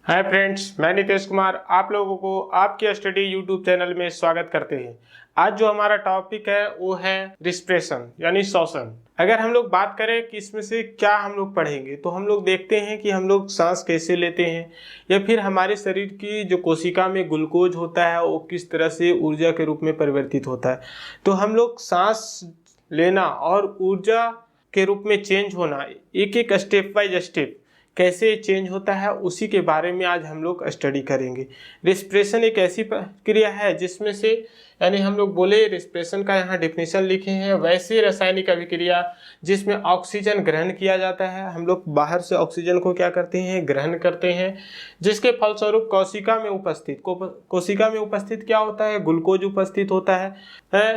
Hi friends, मैं नितेश कुमार आप लोगों को आपके स्टडी यूट्यूब चैनल में स्वागत करते हैं। आज जो हमारा टॉपिक है वो है रिस्पिरेशन यानी श्वसन। अगर हम लोग बात करें कि इसमें से क्या हम लोग पढ़ेंगे तो हम लोग देखते हैं कि हम लोग सांस कैसे लेते हैं या फिर हमारे शरीर की जो कोशिका में ग्लूकोज होता है वो किस तरह से ऊर्जा के रूप में परिवर्तित होता है। तो हम लोग सांस लेना और ऊर्जा के रूप में चेंज होना एक एक स्टेप बाय स्टेप कैसे चेंज होता है उसी के बारे में आज हम लोग स्टडी करेंगे। रिस्पिरेशन एक ऐसी प्रक्रिया है जिसमें से यानी हम लोग बोले रिस्पिरेशन का यहाँ डिफिनेशन लिखे हैं, वैसे रासायनिक अभिक्रिया जिसमें ऑक्सीजन ग्रहण किया जाता है। हम लोग बाहर से ऑक्सीजन को क्या करते हैं, ग्रहण करते हैं, जिसके फलस्वरूप कोशिका में उपस्थित क्या होता है, ग्लूकोज उपस्थित होता है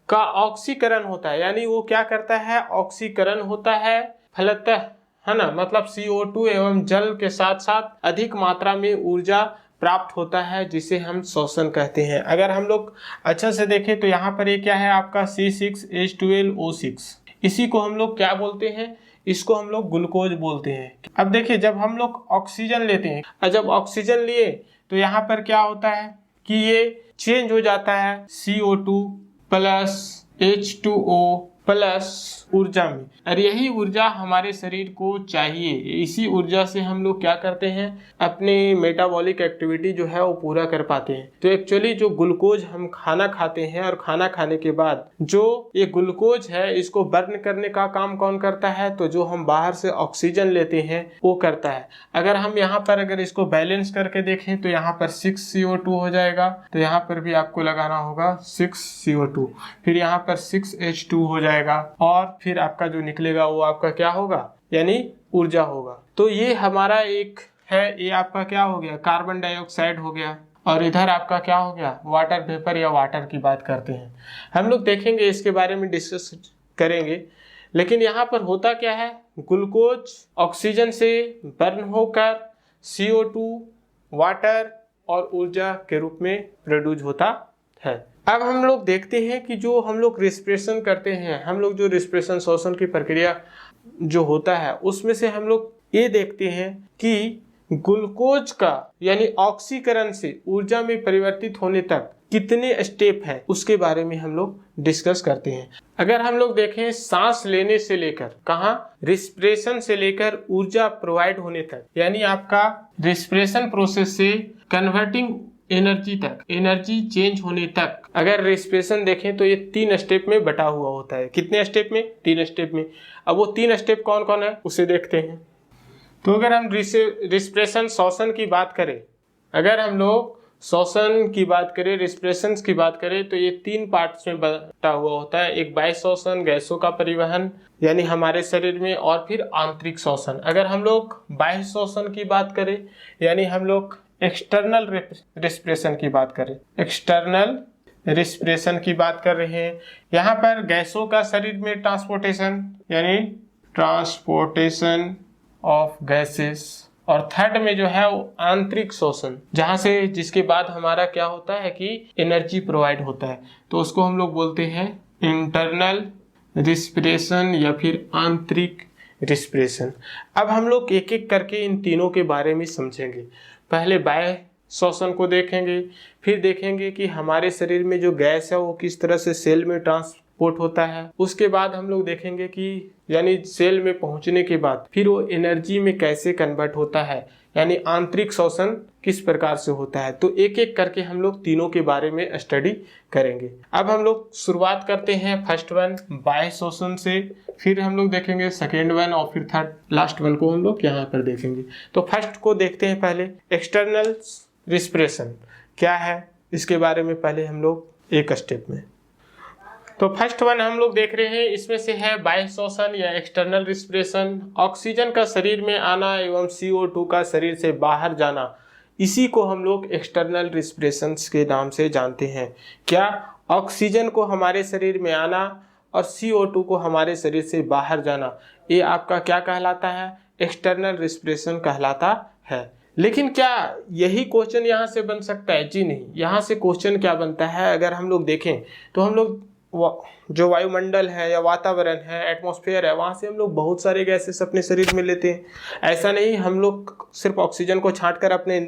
का ऑक्सीकरण होता है। यानी वो क्या करता है, ऑक्सीकरण होता है फलतः, है ना, मतलब CO2 एवं जल के साथ साथ अधिक मात्रा में ऊर्जा प्राप्त होता है जिसे हम श्वसन कहते हैं। अगर हम लोग अच्छा से देखें तो यहाँ पर ये क्या है आपका C6H12O6, इसी को हम लोग क्या बोलते हैं, इसको हम लोग ग्लूकोज बोलते हैं। अब देखिए जब हम लोग ऑक्सीजन लेते हैं और जब ऑक्सीजन लिए तो यहाँ पर क्या होता है कि ये चेंज हो जाता है CO2 प्लस H2O प्लस ऊर्जा में, और यही ऊर्जा हमारे शरीर को चाहिए। इसी ऊर्जा से हम लोग क्या करते हैं, अपने मेटाबॉलिक एक्टिविटी जो है वो पूरा कर पाते हैं। तो एक्चुअली जो ग्लूकोज हम खाना खाते हैं और खाना खाने के बाद जो ये ग्लूकोज है इसको बर्न करने का काम कौन करता है, तो जो हम बाहर से ऑक्सीजन लेते हैं वो करता है। अगर हम यहाँ पर अगर इसको बैलेंस करके देखें तो यहाँ पर 6CO2 हो जाएगा, तो यहाँ पर भी आपको लगाना होगा 6CO2, फिर यहाँ पर 6H2 हो जाएगा और फिर आपका जो निकलेगा वो आपका क्या होगा, यानी ऊर्जा होगा। तो ये हमारा एक है, ये आपका क्या हो गया, कार्बन डाइऑक्साइड हो गया, और इधर आपका क्या हो गया, वाटर वेपर या वाटर की बात करते हैं। हम लोग देखेंगे इसके बारे में डिस्कस करेंगे। लेकिन यहाँ पर होता क्या है, ग्लूकोज ऑक्सीजन से बर्न होकर CO2 वाटर और ऊर्जा के रूप में प्रोड्यूस होता है। अब हम लोग देखते हैं कि जो हम लोग रिस्पिरेशन करते हैं, हम लोग जो रिस्पिरेशन श्वसन की प्रक्रिया जो होता है उसमें से हम लोग ये देखते हैं कि ग्लूकोज का यानी ऑक्सीकरण से ऊर्जा में परिवर्तित होने तक कितने स्टेप है उसके बारे में हम लोग डिस्कस करते हैं। अगर हम लोग देखें सांस लेने से लेकर कहाँ, रिस्पिरेशन से लेकर ऊर्जा प्रोवाइड होने तक, यानी आपका रिस्पिरेशन प्रोसेस से कन्वर्टिंग एनर्जी तक, एनर्जी चेंज होने तक, अगर रेस्पिरेशन देखें तो ये 3 स्टेप में बटा हुआ होता है। कितने स्टेप में, 3 स्टेप में। अब वो 3 स्टेप कौन कौन है उसे देखते हैं। तो अगर हम रिस्पिरेशन श्वसन की बात करें, अगर हम लोग श्वसन की बात करें, रिस्पिरेशन की बात करें, तो ये 3 पार्ट्स में बटा हुआ होता है। एक बाह्य श्वसन, गैसों का परिवहन यानी हमारे शरीर में, और फिर आंतरिक श्वसन। अगर हम लोग बाह्य श्वसन की बात करें यानी हम लोग एक्सटर्नल रिस्पिरेशन की बात करें, एक्सटर्नल रिस्पिरेशन की बात कर रहे हैं। यहाँ पर गैसों का शरीर में ट्रांसपोर्टेशन यानी ट्रांसपोर्टेशन ऑफ गैसेस, और थर्ड में जो है वो आंतरिक श्वसन, जहाँ से जिसके बाद हमारा क्या होता है कि एनर्जी प्रोवाइड होता है, तो उसको हम लोग बोलते हैं इंटरनल रिस्पिरेशन या फिर आंतरिक रिस्पिरेशन। अब हम लोग एक एक करके इन तीनों के बारे में समझेंगे। पहले बाह्य श्वसन को देखेंगे, फिर देखेंगे कि हमारे शरीर में जो गैस है वो किस तरह से सेल में ट्रांसपोर्ट होता है। उसके बाद हम लोग देखेंगे कि यानी सेल में पहुंचने के बाद फिर वो एनर्जी में कैसे कन्वर्ट होता है, यानी आंतरिक श्वसन किस प्रकार से होता है। तो एक एक करके हम लोग तीनों के बारे में स्टडी करेंगे। अब हम लोग शुरुआत करते हैं फर्स्ट वन बाह्य श्वसन से, फिर हम लोग देखेंगे सेकेंड वन, और फिर थर्ड लास्ट वन को हम लोग यहाँ पर देखेंगे। तो फर्स्ट को देखते हैं पहले, एक्सटर्नल रिस्पिरेशन क्या है इसके बारे में पहले हम लोग एक स्टेप में। तो फर्स्ट वन हम लोग देख रहे हैं, इसमें से है बाह्य श्वसन या एक्सटर्नल रिस्पिरेशन। ऑक्सीजन का शरीर में आना एवं CO2 का शरीर से बाहर जाना, इसी को हम लोग एक्सटर्नल रिस्पिरेशन के नाम से जानते हैं। क्या, ऑक्सीजन को हमारे शरीर में आना और CO2 को हमारे शरीर से बाहर जाना, ये आपका क्या कहलाता है, एक्सटर्नल रिस्पिरेशन कहलाता है। लेकिन क्या यही क्वेश्चन यहाँ से बन सकता है? जी नहीं। यहाँ से क्वेश्चन क्या बनता है, अगर हम लोग देखें तो हम लोग जो वायुमंडल है या वातावरण है, एटमॉस्फेयर है, वहाँ से हम लोग बहुत सारे गैसेस अपने शरीर में लेते हैं। ऐसा नहीं हम लोग सिर्फ ऑक्सीजन को छांट कर अपने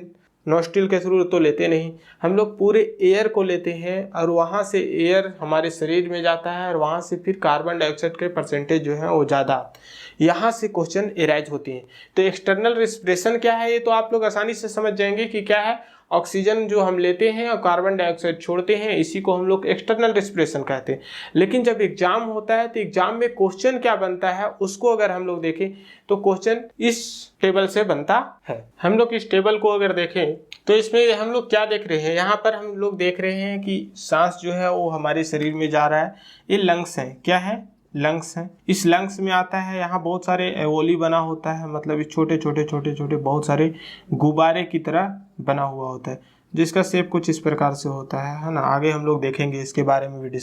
नोस्ट्रिल के थ्रू तो लेते नहीं, हम लोग पूरे एयर को लेते हैं और वहाँ से एयर हमारे शरीर में जाता है और वहाँ से फिर कार्बन डाइऑक्साइड के परसेंटेज जो है वो ज़्यादा, यहाँ से क्वेश्चन एराइज होती हैं। तो एक्सटर्नल रिस्पिरेशन क्या है, ये तो आप लोग आसानी से समझ जाएंगे कि क्या है। ऑक्सीजन जो हम लेते हैं और कार्बन डाइऑक्साइड छोड़ते हैं, इसी को हम लोग एक्सटर्नल रिस्पिरेशन कहते हैं। लेकिन जब एग्जाम होता है तो एग्जाम में क्वेश्चन क्या बनता है उसको अगर हम लोग देखें तो क्वेश्चन इस टेबल से बनता है। हम लोग इस टेबल को अगर देखें तो इसमें हम लोग क्या देख रहे हैं, यहाँ पर हम लोग देख रहे हैं कि सांस जो है वो हमारे शरीर में जा रहा है। ये लंग्स है, क्या है, लंग्स है। इस लंग्स में आता है, यहाँ बहुत सारे एवोली बना होता है, मतलब इस छोटे छोटे छोटे छोटे बहुत सारे गुब्बारे की तरह बना हुआ होता है, जिसका शेप कुछ इस प्रकार से होता है ना। आगे हम लोग देखेंगे इसके बारे में भी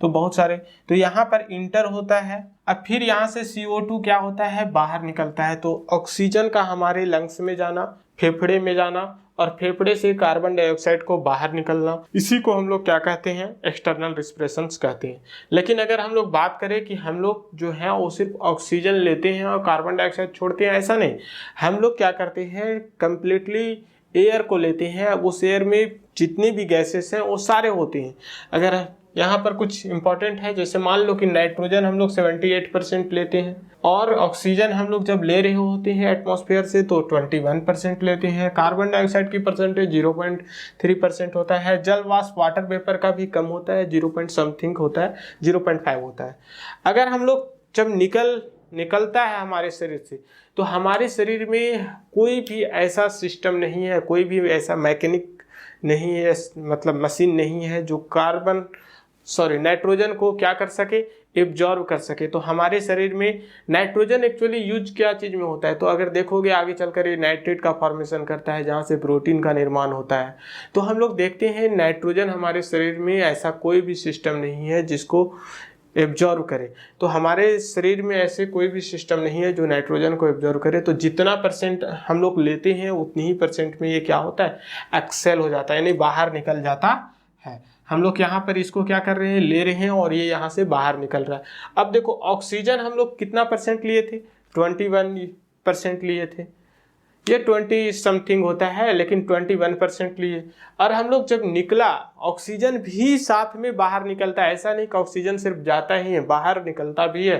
तो बहुत सारे। तो यहाँ पर इंटर होता है, अब फिर यहाँ से CO2 क्या होता है, बाहर निकलता है। तो ऑक्सीजन का हमारे लंग्स में जाना, फेफड़े में जाना और फेफड़े से कार्बन डाइऑक्साइड को बाहर निकलना, इसी को हम लोग क्या कहते हैं, एक्सटर्नल रिस्पिरेशन कहते हैं। लेकिन अगर हम लोग बात करें कि हम लोग जो है वो सिर्फ ऑक्सीजन लेते हैं और कार्बन डाइऑक्साइड छोड़ते हैं, ऐसा नहीं। हम लोग क्या करते हैं, कंप्लीटली एयर को लेते हैं। उस एयर में जितनी भी गैसेस हैं वो सारे होते हैं। अगर यहाँ पर कुछ इंपॉर्टेंट है, जैसे मान लो कि नाइट्रोजन हम लोग 78% लेते हैं और ऑक्सीजन हम लोग जब ले रहे होते हैं एटमॉस्फेयर से तो 21% लेते हैं। कार्बन डाइऑक्साइड की परसेंटेज 0.3% होता है। जल वाष्प वाटर वेपर का भी कम होता है, 0 समथिंग होता है, 0.5 होता है। अगर हम लोग जब निकलता है हमारे शरीर से तो हमारे शरीर में कोई भी ऐसा सिस्टम नहीं है, कोई भी ऐसा मैकेनिक नहीं है, मतलब मशीन नहीं है जो नाइट्रोजन को क्या कर सके, एब्जॉर्ब कर सके। तो हमारे शरीर में नाइट्रोजन एक्चुअली यूज क्या चीज़ में होता है, तो अगर देखोगे आगे चलकर ये नाइट्रेट का फॉर्मेशन करता है, जहाँ से प्रोटीन का निर्माण होता है। तो हम लोग देखते हैं नाइट्रोजन हमारे शरीर में ऐसा कोई भी सिस्टम नहीं है जिसको एब्जॉर्व करे। तो हमारे शरीर में ऐसे कोई भी सिस्टम नहीं है जो नाइट्रोजन को एब्जॉर्व करे। तो जितना परसेंट हम लोग लेते हैं उतनी ही परसेंट में ये क्या होता है, एक्सेल हो जाता है, यानी बाहर निकल जाता है। हम लोग यहाँ पर इसको क्या कर रहे हैं, ले रहे हैं और ये यहाँ से बाहर निकल रहा है। अब देखो ऑक्सीजन हम लोग कितना परसेंट लिए थे, 21% लिए थे। ये 20 समथिंग होता है, लेकिन 21% लिए। और हम लोग जब निकला, ऑक्सीजन भी साथ में बाहर निकलता है। ऐसा नहीं कि ऑक्सीजन सिर्फ जाता ही है, बाहर निकलता भी है।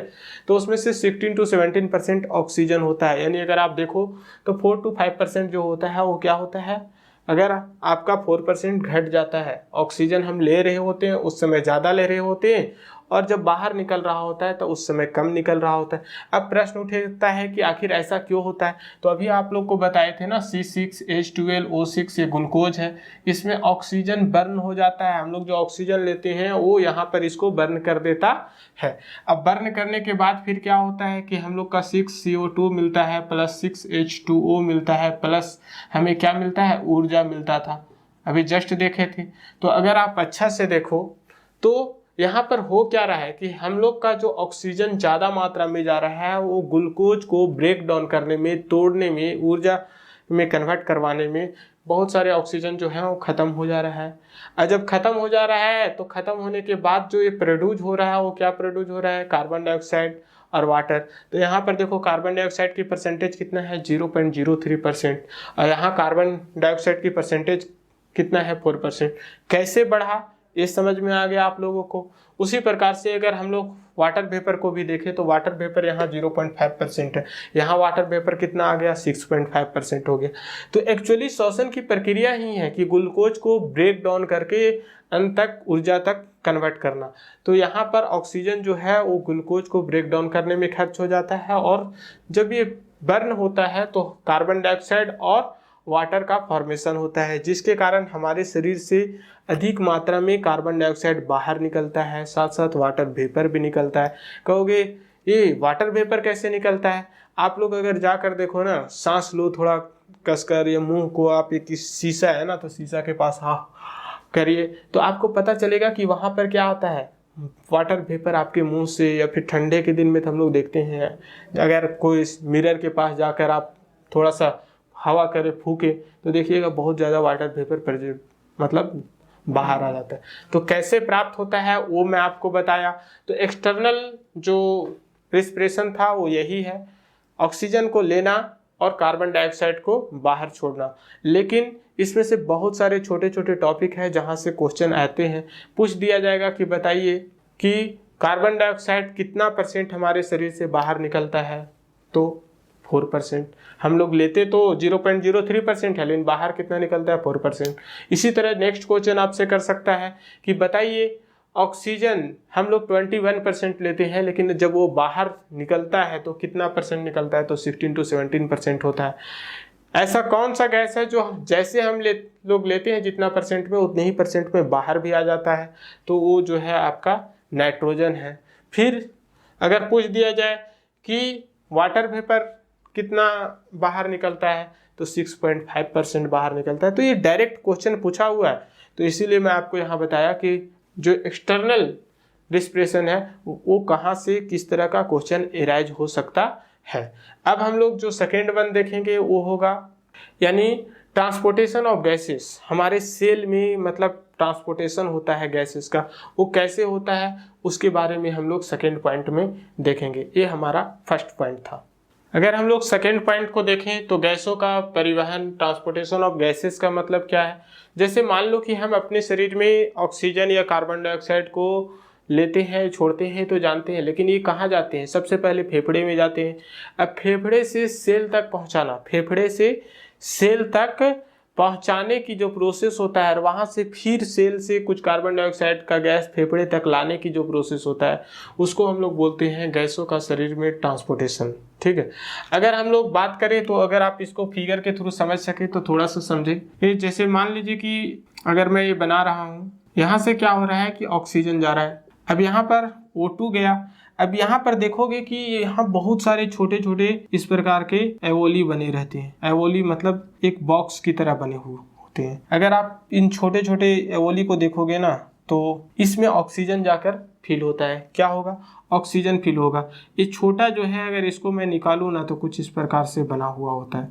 तो उसमें से 16 to 17% ऑक्सीजन होता है। यानी अगर आप देखो तो 4 to 5% जो होता है वो क्या होता है, अगर आपका 4% घट जाता है, ऑक्सीजन हम ले रहे होते हैं उस समय ज़्यादा ले रहे होते हैं और जब बाहर निकल रहा होता है तो उस समय कम निकल रहा होता है। अब प्रश्न उठता है कि आखिर ऐसा क्यों होता है। तो अभी आप लोग को बताए थे ना, C6H12O6 ये ग्लूकोज है, इसमें ऑक्सीजन बर्न हो जाता है। हम लोग जो ऑक्सीजन लेते हैं वो यहाँ पर इसको बर्न कर देता है। अब बर्न करने के बाद फिर क्या होता है कि हम लोग का 6CO2 मिलता है प्लस 6H2O मिलता है, प्लस हमें क्या मिलता है, ऊर्जा मिलता था, अभी जस्ट देखे थे। तो अगर आप अच्छा से देखो तो यहाँ पर हो क्या रहा है कि हम लोग का जो ऑक्सीजन ज़्यादा मात्रा में जा रहा है वो ग्लूकोज को ब्रेक डाउन करने में, तोड़ने में, ऊर्जा में कन्वर्ट करवाने में बहुत सारे ऑक्सीजन जो है वो ख़त्म हो जा रहा है। और जब ख़त्म हो जा रहा है तो ख़त्म होने के बाद जो ये प्रोड्यूस हो रहा है वो क्या प्रोड्यूस हो रहा है, कार्बन डाइऑक्साइड और वाटर। तो यहाँ पर देखो कार्बन डाइऑक्साइड की परसेंटेज कितना है, 0.03%। और यहाँ कार्बन डाइऑक्साइड की परसेंटेज कितना है, 4%। कैसे बढ़ा ये समझ में आ गया आप लोगों को। उसी प्रकार से अगर हम लोग वाटर वेपर को भी देखें तो वाटर वेपर यहाँ 0.5% है, यहाँ वाटर वेपर कितना आ गया, 6.5% हो गया। तो एक्चुअली श्वसन की प्रक्रिया ही है कि ग्लूकोज को ब्रेक डाउन करके अंत तक ऊर्जा तक कन्वर्ट करना। तो यहाँ पर ऑक्सीजन जो है वो ग्लूकोज को ब्रेक डाउन करने में खर्च हो जाता है और जब ये बर्न होता है तो कार्बन डाइऑक्साइड और वाटर का फॉर्मेशन होता है, जिसके कारण हमारे शरीर से अधिक मात्रा में कार्बन डाइऑक्साइड बाहर निकलता है, साथ साथ वाटर वेपर भी निकलता है। कहोगे ये वाटर वेपर कैसे निकलता है, आप लोग अगर जाकर देखो ना, सांस लो थोड़ा कसकर, या मुंह को आप एक शीशा है ना तो शीशा के पास हाँ करिए तो आपको पता चलेगा कि वहाँ पर क्या आता है, वाटर वेपर आपके मुंह से। या फिर ठंडे के दिन में तो हम लोग देखते हैं, अगर कोई मिरर के पास जाकर आप थोड़ा सा हवा करे, फूके, तो देखिएगा बहुत ज़्यादा वाटर वेपर मतलब बाहर आ जाता है। तो कैसे प्राप्त होता है वो मैं आपको बताया। तो एक्सटर्नल जो रिस्पिरेशन था वो यही है, ऑक्सीजन को लेना और कार्बन डाइऑक्साइड को बाहर छोड़ना। लेकिन इसमें से बहुत सारे छोटे छोटे टॉपिक हैं जहाँ से क्वेश्चन आते हैं। पूछ दिया जाएगा कि बताइए कि कार्बन डाइऑक्साइड कितना % हमारे शरीर से बाहर निकलता है, तो 4%। हम लोग लेते तो 0.03% है, लेकिन बाहर कितना निकलता है, 4%। इसी तरह नेक्स्ट क्वेश्चन आपसे कर सकता है कि बताइए ऑक्सीजन हम लोग 21% लेते हैं, लेकिन जब वो बाहर निकलता है तो कितना % निकलता है, तो 16 to 17% होता है। ऐसा कौन सा गैस है जो जैसे हम लोग लेते हैं जितना % में, उतने ही % में बाहर भी आ जाता है, तो वो जो है आपका नाइट्रोजन है। फिर अगर पूछ दिया जाए कि वाटर वेपर कितना बाहर निकलता है, तो 6.5% बाहर निकलता है। तो ये डायरेक्ट क्वेश्चन पूछा हुआ है, तो इसीलिए मैं आपको यहाँ बताया कि जो एक्सटर्नल रिस्पिरेशन है वो कहाँ से किस तरह का क्वेश्चन एराइज हो सकता है। अब हम लोग जो सेकेंड वन देखेंगे वो होगा यानी ट्रांसपोर्टेशन ऑफ गैसेस। हमारे सेल में मतलब ट्रांसपोर्टेशन होता है गैसेस का, वो कैसे होता है उसके बारे में हम लोग सेकेंड पॉइंट में देखेंगे। ये हमारा फर्स्ट पॉइंट था। अगर हम लोग सेकेंड पॉइंट को देखें तो गैसों का परिवहन, ट्रांसपोर्टेशन ऑफ गैसेस का मतलब क्या है। जैसे मान लो कि हम अपने शरीर में ऑक्सीजन या कार्बन डाइऑक्साइड को लेते हैं, छोड़ते हैं तो जानते हैं, लेकिन ये कहाँ जाते हैं, सबसे पहले फेफड़े में जाते हैं। अब फेफड़े से सेल तक पहुँचाना, फेफड़े से सेल तक पहुंचाने की जो प्रोसेस होता है, और वहाँ से फिर सेल से कुछ कार्बन डाइऑक्साइड का गैस फेफड़े तक लाने की जो प्रोसेस होता है, उसको हम लोग बोलते हैं गैसों का शरीर में ट्रांसपोर्टेशन। ठीक है। अगर हम लोग बात करें तो अगर आप इसको फिगर के थ्रू समझ सके तो थोड़ा सा समझे। जैसे मान लीजिए कि अगर मैं ये बना रहा हूँ, यहाँ से क्या हो रहा है कि ऑक्सीजन जा रहा है, अब यहाँ पर O2 गया। अब यहाँ पर देखोगे कि यहाँ बहुत सारे छोटे छोटे इस प्रकार के एवोली बने रहते हैं। एवोली मतलब एक बॉक्स की तरह बने हुए होते हैं। अगर आप इन छोटे छोटे एवोली को देखोगे ना, तो इसमें ऑक्सीजन जाकर फिल होता है। क्या होगा, ऑक्सीजन फिल होगा। ये छोटा जो है अगर इसको मैं निकालूँ ना, तो कुछ इस प्रकार से बना हुआ होता है।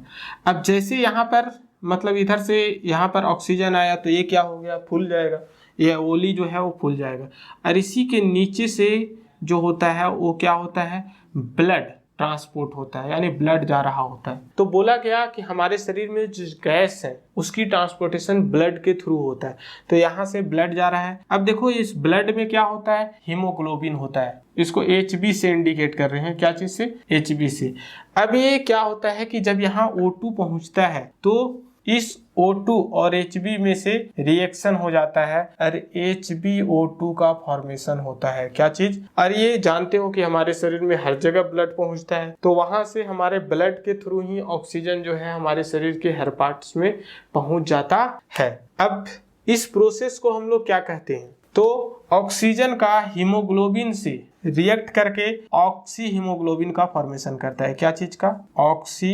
अब जैसे यहाँ पर मतलब इधर से यहाँ पर ऑक्सीजन आया तो ये क्या हो गया, फूल जाएगा, ये एवोली जो है वो फूल जाएगा। और इसी के नीचे से जो होता है वो क्या होता है, ब्लड ट्रांसपोर्ट होता है, यानी ब्लड जा रहा होता है। तो बोला गया कि हमारे शरीर में जो गैस है उसकी ट्रांसपोर्टेशन ब्लड के थ्रू होता है। तो यहाँ से ब्लड जा रहा है। अब देखो इस ब्लड में क्या होता है, हीमोग्लोबिन होता है। इसको HB से इंडिकेट कर रहे हैं, क्या चीज से, HB से। अब ये क्या होता है कि जब यहाँ O2 पहुंचता है तो इस O2 और HB में से रिएक्शन हो जाता है और HbO2 का फॉर्मेशन होता है। क्या चीज, और ये जानते हो कि हमारे शरीर में हर जगह ब्लड पहुंचता है, तो वहां से हमारे ब्लड के थ्रू ही ऑक्सीजन जो है हमारे शरीर के हर पार्ट्स में पहुंच जाता है। अब इस प्रोसेस को हम लोग क्या कहते हैं, तो ऑक्सीजन का हीमोग्लोबिन से रिएक्ट करके ऑक्सी हीमोग्लोबिन का फॉर्मेशन करता है। क्या चीज का, ऑक्सी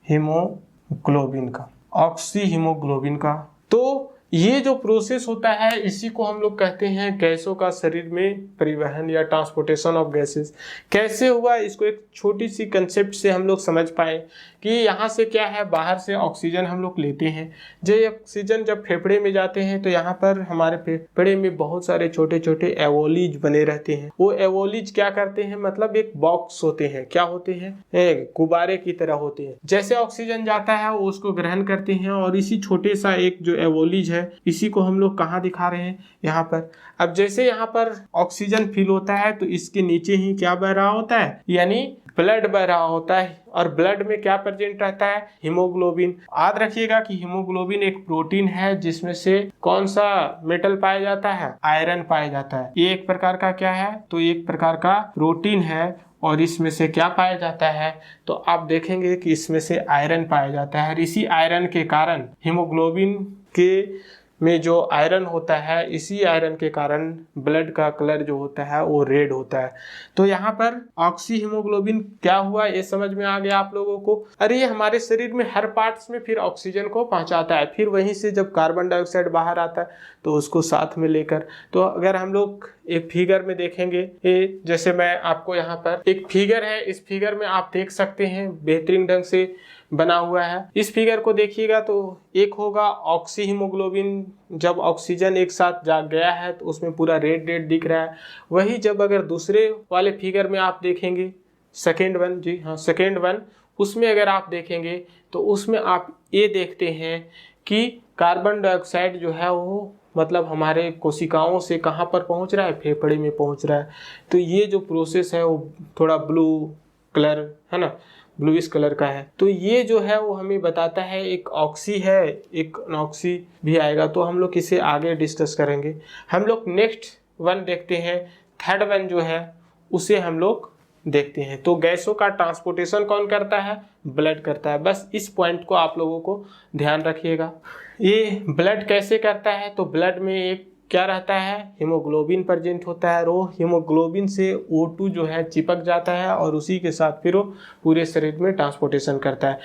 हीमोग्लोबिन का, ऑक्सी हीमोग्लोबिन का। तो ये जो प्रोसेस होता है इसी को हम लोग कहते हैं गैसों का शरीर में परिवहन या ट्रांसपोर्टेशन ऑफ गैसेस। कैसे हुआ, इसको एक छोटी सी कंसेप्ट से हम लोग समझ पाए कि यहाँ से क्या है, बाहर से ऑक्सीजन हम लोग लेते हैं। जो ऑक्सीजन जब फेफड़े में जाते हैं तो यहाँ पर हमारे फेफड़े में बहुत सारे छोटे छोटे एवोलीज बने रहते हैं। वो एवोलीज क्या करते हैं, मतलब एक बॉक्स होते हैं। क्या होते हैं, गुब्बारे की तरह होते हैं। जैसे ऑक्सीजन जाता है वो उसको ग्रहण करते हैं, और इसी छोटे सा एक जो एवोलीज है इसी को हम लोग कहाँ दिखा रहे हैं, यहाँ पर। अब जैसे यहाँ पर ऑक्सीजन फिल होता है तो इसके नीचे ही क्या बह रहा होता है, यानी ब्लड बह रहा होता है। और ब्लड में क्या प्रेजेंट रहता है, हीमोग्लोबिन। याद रखिएगा कि हीमोग्लोबिन एक प्रोटीन है जिसमें से कौन सा मेटल पाया जाता है, आयरन पाया जाता है। ये एक प्रकार का क्या है, तो एक प्रकार का प्रोटीन है, और इसमें से क्या पाया जाता है, तो आप देखेंगे कि इसमें से आयरन पाया जाता है। और इसी आयरन के कारण हीमोग्लोबिन के में जो आयरन होता है, इसी आयरन के कारण ब्लड का कलर जो होता है वो रेड होता है। तो यहाँ पर ऑक्सी हीमोग्लोबिन क्या हुआ, ये समझ में आ गया आप लोगों को। अरे ये हमारे शरीर में हर पार्ट्स में फिर ऑक्सीजन को पहुँचाता है, फिर वहीं से जब कार्बन डाइऑक्साइड बाहर आता है तो उसको साथ में लेकर। तो अगर हम लोग एक फिगर में देखेंगे, ये जैसे मैं आपको यहाँ पर एक फिगर है, इस फिगर में आप देख सकते हैं बेहतरीन ढंग से बना हुआ है। इस फिगर को देखिएगा तो एक होगा ऑक्सी हीमोग्लोबिन, जब ऑक्सीजन एक साथ जा गया है तो उसमें पूरा रेड रेड दिख रहा है। वही जब अगर दूसरे वाले फिगर में आप देखेंगे, सेकेंड वन, जी हाँ सेकेंड वन, उसमें अगर आप देखेंगे तो उसमें आप ये देखते हैं कि कार्बन डाइऑक्साइड जो है वो मतलब हमारे कोशिकाओं से कहाँ पर पहुँच रहा है, फेफड़े में पहुँच रहा है। तो ये जो प्रोसेस है वो थोड़ा ब्लू कलर है ना, ब्लूइश कलर का है। तो ये जो है वो हमें बताता है एक ऑक्सी है, एक अनॉक्सी भी आएगा, तो हम लोग इसे आगे डिस्कस करेंगे। हम लोग नेक्स्ट वन देखते हैं, थर्ड वन जो है उसे हम लोग देखते हैं। तो गैसों का ट्रांसपोर्टेशन कौन करता है, ब्लड करता है। बस इस पॉइंट को आप लोगों को ध्यान रखिएगा। ये ब्लड कैसे करता है, तो ब्लड में एक क्या रहता है, हीमोग्लोबिन प्रेजेंट होता है। वो हीमोग्लोबिन से O2 जो है चिपक जाता है और उसी के साथ फिर वो पूरे शरीर में ट्रांसपोर्टेशन करता है।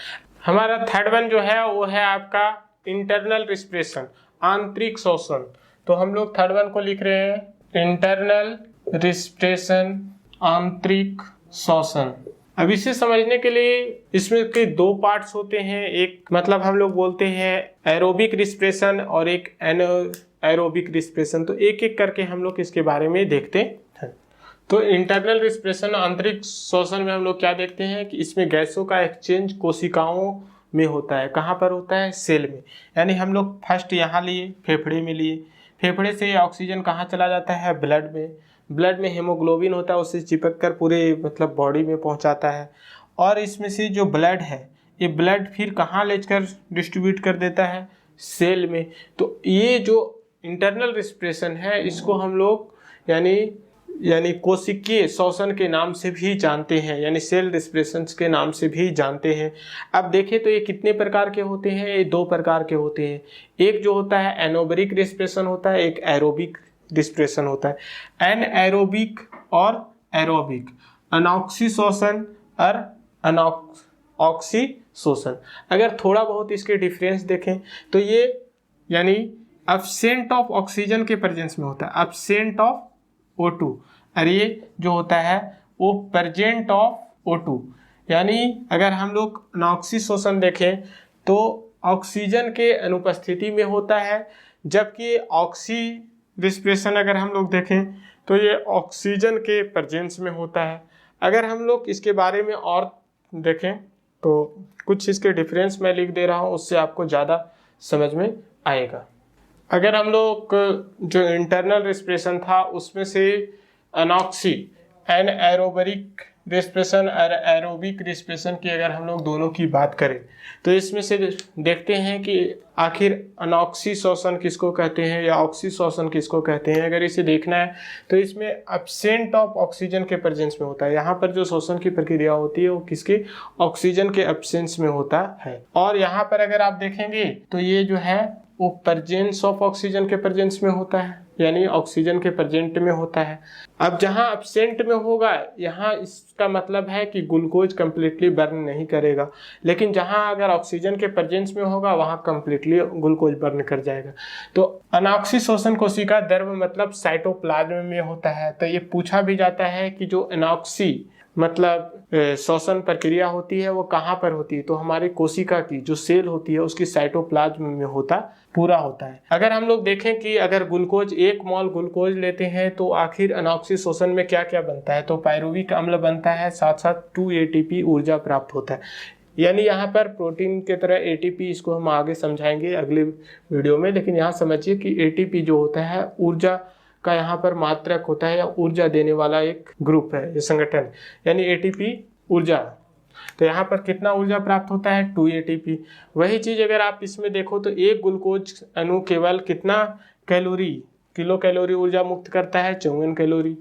हमारा थर्ड वन जो है वो है आपका इंटरनल रिस्पिरेशन, आंतरिक श्वसन। तो हम लोग थर्ड वन को लिख रहे हैं इंटरनल रिस्पिरेशन, आंतरिक श्वसन। अब इसे समझने के लिए इसमें के दो पार्ट्स होते हैं, एक मतलब हम लोग बोलते हैं एरोबिक रिस्पिरेशन और एक एरोबिक रिस्पिरेशन। तो एक एक करके हम लोग इसके बारे में देखते हैं। तो इंटरनल रिस्पिरेशन, आंतरिक श्वसन में हम लोग क्या देखते हैं कि इसमें गैसों का एक्सचेंज कोशिकाओं में होता है। कहाँ पर होता है, सेल में। यानी हम लोग फर्स्ट यहाँ लिए, फेफड़े में लिए, फेफड़े से ऑक्सीजन कहाँ चला जाता है, ब्लड में। ब्लड में हीमोग्लोबिन होता है, उससे चिपक कर पूरे मतलब बॉडी में पहुंचाता है। और इसमें से जो ब्लड है, ये ब्लड फिर कहाँ लेकर डिस्ट्रीब्यूट कर देता है, सेल में। तो ये जो इंटरनल रिस्पिरेशन है इसको हम लोग यानी कोशिकीय श्वसन के नाम से भी जानते हैं, यानी सेल रिस्पिरेशन के नाम से भी जानते हैं। अब देखें तो ये कितने प्रकार के होते हैं, ये दो प्रकार के होते हैं। एक जो होता है एनोबरिक रिस्पिरेशन होता है, एक एरोबिक रिस्पिरेशन होता है। एनएरोबिक और एरोबिक, अनॉक्सी श्वसन और अनऑक्सी श्वसन। अगर थोड़ा बहुत इसके डिफरेंस देखें तो ये यानी एब्सेंट ऑफ ऑक्सीजन के प्रेजेंस में होता है, एब्सेंट ऑफ O2, और ये जो होता है वो प्रेजेंट ऑफ O2। यानी अगर हम लोग अनॉक्सी श्वसन देखें तो ऑक्सीजन के अनुपस्थिति में होता है, जबकि ऑक्सी रिस्पिरेशन अगर हम लोग देखें तो ये ऑक्सीजन के प्रेजेंस में होता है। अगर हम लोग इसके बारे में और देखें तो कुछ इसके डिफरेंस मैं लिख दे रहा हूँ, उससे आपको ज़्यादा समझ में आएगा। अगर हम लोग जो इंटरनल रिस्पिरेशन था उसमें से अनॉक्सी, एनएरोबिक रिस्पिरेशन और एरोबिक रिस्पिरेशन की अगर हम लोग दोनों की बात करें तो इसमें से देखते हैं कि आखिर अनॉक्सी श्वसन किसको कहते हैं या ऑक्सी श्वसन किसको कहते हैं। अगर इसे देखना है तो इसमें एब्सेंट ऑफ ऑक्सीजन के प्रेजेंस में होता है। यहाँ पर जो श्वसन की प्रक्रिया होती है वो किसके, ऑक्सीजन के एब्सेंस में होता है। और यहाँ पर अगर आप देखेंगे तो ये जो है वो प्रेजेंस ऑफ ऑक्सीजन के प्रेजेंस में होता है, यानी ऑक्सीजन के प्रेजेंट में होता है। अब जहाँ एब्सेंट में होगा यहाँ इसका मतलब है कि ग्लूकोज कंप्लीटली बर्न नहीं करेगा, लेकिन जहाँ अगर ऑक्सीजन के प्रेजेंस में होगा वहाँ कंप्लीटली ग्लूकोज बर्न कर जाएगा। तो अनॉक्सी श्वसन कोशिका द्रव मतलब साइटोप्लाज्म में होता है। तो ये पूछा भी जाता है कि जो अनॉक्सी मतलब श्वसन प्रक्रिया होती है वो कहाँ पर होती है, तो हमारे कोशिका की जो सेल होती है उसकी साइटोप्लाज्म में पूरा होता है। अगर हम लोग देखें कि अगर ग्लूकोज 1 मोल ग्लूकोज लेते हैं तो आखिर अनॉक्सी श्वसन में क्या क्या बनता है, तो पायरुविक अम्ल बनता है, साथ साथ 2 ATP ऊर्जा प्राप्त होता है। यानी यहाँ पर प्रोटीन के तरह ATP, इसको हम आगे समझाएंगे अगले वीडियो में, लेकिन यहाँ समझिए कि ATP जो होता है ऊर्जा का यहाँ पर मात्रक होता है या ऊर्जा देने वाला एक ग्रुप है, ये संगठन, यानी ATP ऊर्जा। तो यहाँ पर कितना ऊर्जा प्राप्त होता है, 2 ATP। वही चीज़ अगर आप इसमें देखो तो एक ग्लूकोज अणु केवल कितना किलो कैलोरी ऊर्जा मुक्त करता है, 54 कैलोरी।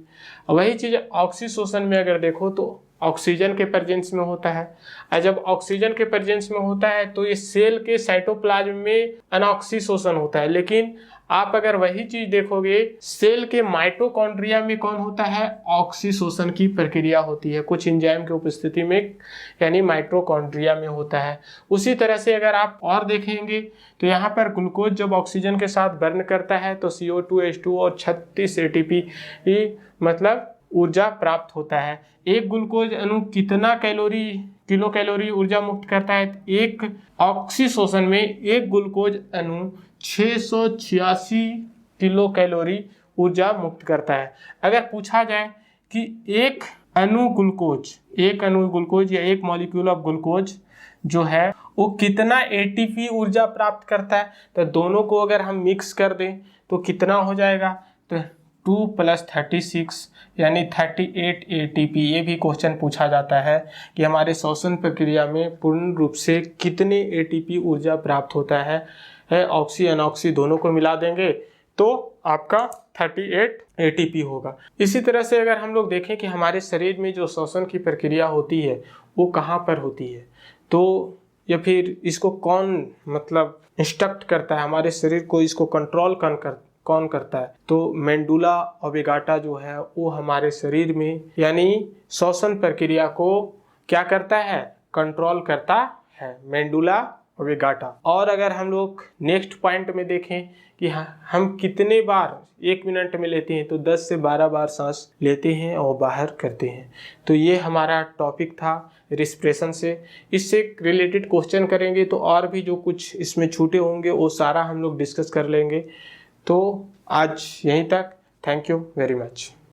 वही चीज़ ऑक्सी श्वसन में अगर देखो तो ऑक्सीजन के प्रेजेंस में होता है, और जब ऑक्सीजन के प्रेजेंस में होता है तो ये सेल के साइटोप्लाज्म में अनॉक्सी श्वसन होता है। लेकिन आप अगर वही चीज देखोगे सेल के माइटोकॉन्ड्रिया में कौन होता है, ऑक्सी श्वसन की प्रक्रिया होती है कुछ एंजाइम की उपस्थिति में, यानी माइटोकॉन्ड्रिया में होता है। उसी तरह से अगर आप और देखेंगे तो यहाँ पर ग्लूकोज जब ऑक्सीजन के साथ बर्न करता है तो CO2 H2 और 36 ATP मतलब ऊर्जा प्राप्त होता है। एक ग्लूकोज अणु कितना कैलोरी किलो कैलोरी ऊर्जा मुक्त करता है। एक ऑक्सीशोषण में एक ग्लूकोज अणु 686 किलो कैलोरी ऊर्जा मुक्त करता है। अगर पूछा जाए कि एक अणु ग्लूकोज या एक मॉलिक्यूल ऑफ ग्लूकोज जो है वो कितना एटीपी ऊर्जा प्राप्त करता है, तो दोनों को अगर हम मिक्स कर दें तो कितना हो जाएगा, तो 2 + 36 यानी 38 एटीपी। ये भी क्वेश्चन पूछा जाता है कि हमारे श्वसन प्रक्रिया में पूर्ण रूप से कितने एटीपी ऊर्जा प्राप्त होता है ऑक्सी अनऑक्सी दोनों को मिला देंगे तो आपका 38 एटीपी होगा। इसी तरह से अगर हम लोग देखें कि हमारे शरीर में जो श्वसन की प्रक्रिया होती है वो कहाँ पर होती है, तो या फिर इसको कौन मतलब इंस्ट्रक्ट करता है, हमारे शरीर को इसको कंट्रोल कौन करता है, तो मेंडुला ऑब्लिगाटा जो है वो हमारे शरीर में यानी श्वसन प्रक्रिया को क्या करता है, कंट्रोल करता है, मेंडुला ऑब्लिगाटा। और अगर हम लोग नेक्स्ट पॉइंट में देखें कि हम कितने बार 1 मिनट में लेते हैं, तो 10 से 12 बार सांस लेते हैं और बाहर करते हैं। तो ये हमारा टॉपिक था रिस्पिरेशन से। इससे रिलेटेड क्वेश्चन करेंगे तो और भी जो कुछ इसमें छूटे होंगे वो सारा हम लोग डिस्कस कर लेंगे। तो आज यहीं तक। Thank you very much.